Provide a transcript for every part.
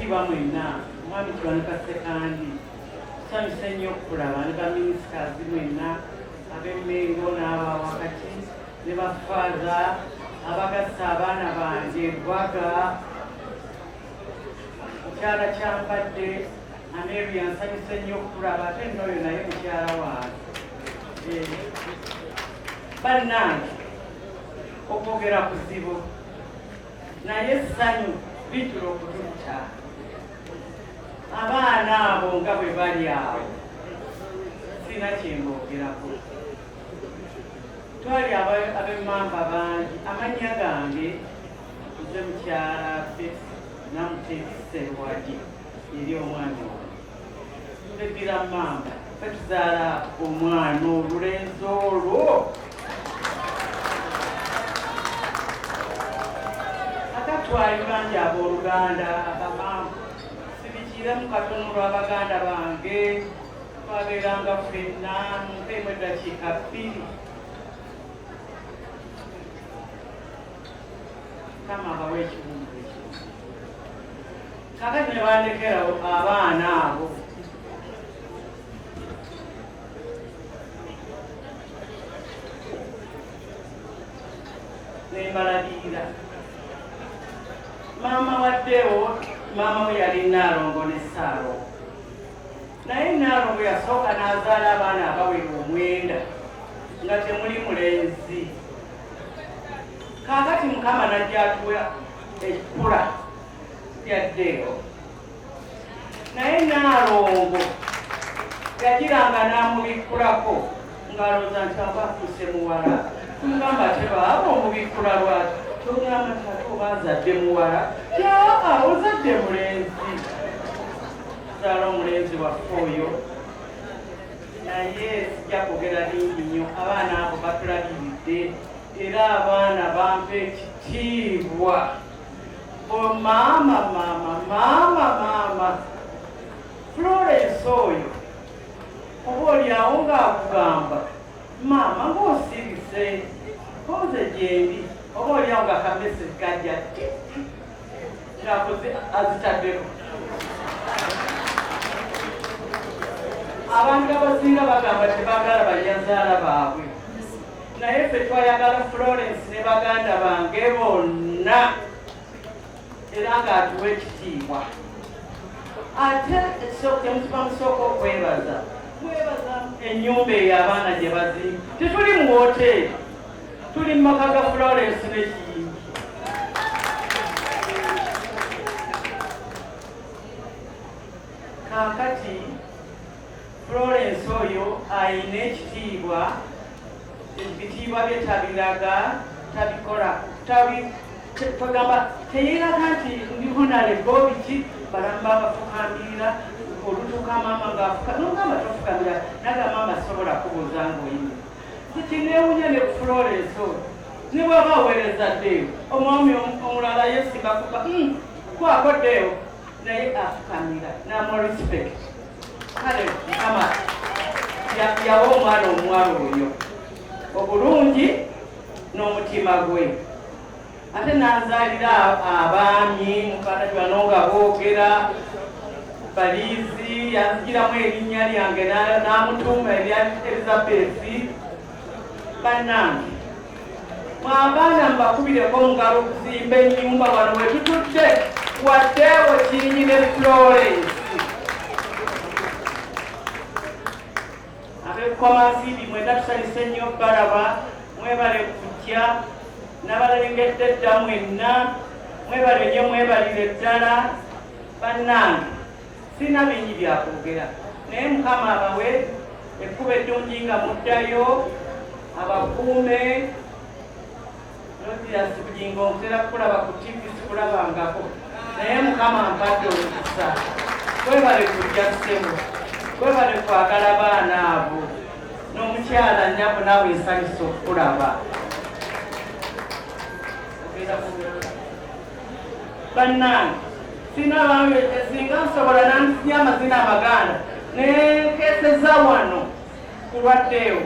Baweekitiibwa mwenna omwami Kiwanuka Sekandi tusanyuse nnyo okulaba ne baminisitazi mwenna ab'Emmengo n'abawakati ne bafaaza abagasa abaana bange Lwaga mukyala Kyambadde Ameru yansanyuse nnyo okulaba ate n'oyo naye mukyala wange bannange okwogera kuzibu naye essanyu lijjula okututta abaana abo nga bwe bali awo sina kyemboogerako twali ab'emmamba bangi amannya gange nze mukyala ffe namuteekiserwadi eri omwana oyo tweddira mmamba fetuzaala omwana olulenzi olwo akatwali bangi abooluganda abamamba sibikiremu katono lw'abaganda bange twabeeranga ffenna mumpeemu eddakiika 2 kama abawe ekiwundu ekyo kakati ne bandekerawo abaana abo nembalabirira maama waddewo maama we yali Naalongo ne Saalo naye Naalongo yasooka n'azaala abaana abawera 9 nga temuli mulenzi kaakati Mukama najja atuwa ekkula lyaddeewo naye Naalongo yagiranga n'amubikkulako ng'alowooza nti aba afuuse muwala tumugamba tebaaba omubikkula lwaki togamba tate oba azadde muwala yaa ozadde mulenzi zaala omulenzi waffe oyo naye sijja kwogera lingi nnyo abaana abo batulabiridde era abaana bampa ekitiibwa maama Florence oyo oba olyawo ng'akugamba maama ng'osirise koze gyendi oba olyawo nga kamesezi kajja ng'akoze azitaddeko abantu abasinga bagamba tebagala banyazaala baabwe naye ffe twayagala Florence ne baganda bange bonna era ng'atuwa ekitiibwa ate temusiba musooka okwebaza mwebaza ennyumba eyo abaana gye bazimba tetuli mu woteeri tuli mu maka ga Florence ne Kiyingi kaakati Florence oyo ayina ekitiibwa ebitiibwa bye tabiraga tabikola togamba teyeeraga nti ndihonale bobiki balamba bafukambirira olutuuka maama ngaafuka nogamba tofukamira naga maama asobola kubuuza ngaoyina kineewunya ne Florence oyo ne bwaba aweereza ddeewo omwami omulala yesinga kuba kwako ddeewo naye afukamira namu respect kale Mukama yawa omwana omuwala oyo obulungi n'omutima gwe ate nanzalira abaami mukana gyano nga boogera baliizi yanzigiramu erinnya lyange n'amutuuma erya Elizabeth bannange mwabaana mbakubireko ngalo okuzimba ennyumba wano wetutudde waddeewo Kiyingi ne Florence ab'ekkomansiibi mwenda tusanyuse nnyo balaba mwebale kujja n'abalengedde dda mwenna mwebale nnyo mwebalire ddala bannange sina bingi byakwogera naye Mukama abawe ekkuba eddungi nga muddayo abakuume nozirasi bujinga omutera kukulaba ku TV sikulabangako naye Mukama ampadde omukisa kwebale kujja ssebo kwebale kwagala baana abo n'omukyala nnyabo naawe ensanyusa okukulaba bannange sina bange singa nsobola nansinya amazina amaganda nekeseza wano kulwaddeewo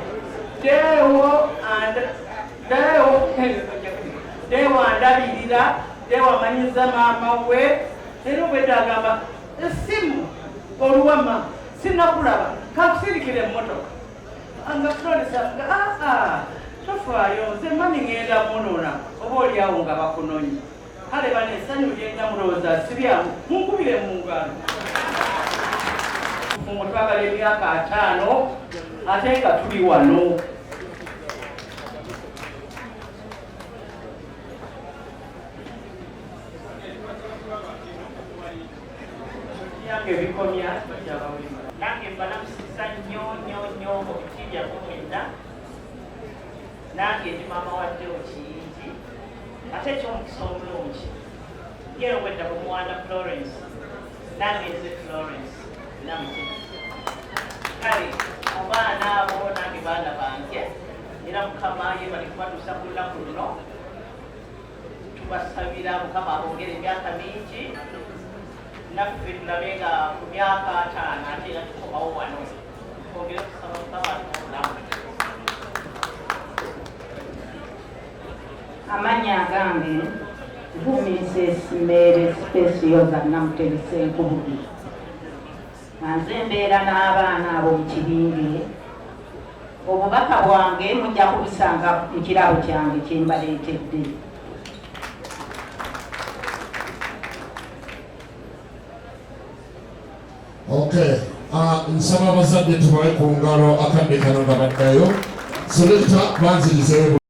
deewo andabirira deewo amanyiza maama we era obwedde agamba essimu oluwama sinnakulaba kakusirikira emmotoka nga Florence avuga tofaayo nze mani ngenda munona oba oliawo nga bakunonyi kale bano essanyu lyenda mulowooza sibyamu munkubire mu ngalo mwe twagala emyaka 5 ate nga tuli wano yange bikomya nange mbalamusiza nnyo mu biti byammwe mwenna nange ndi maama wadde Kiyingi ate ekyomukisa omulungi ngero bwedda bwe muwana Florence nange nze Florence namutya kale abaana abo nange baana bange era Mukama yebali kubatuusa ku lunaku luno tubasabira Mukama abongere emyaka mingi naffe tulabe nga ku myaka 5 ate era tukomawo wano twongere kusaba Mukama obulamu. Amanya agambe Mrs. Mary Specioza Namutegese Nkubugi nze mbeera n'abaana abo mu Kiyingi obubaka bwange mujja kubisanga mu kirabo kyange kye mbaleetedde. Okay, nsaba abazadde tubawe ku ngalo akadde kano nga baddayo selekta banzirizeewo.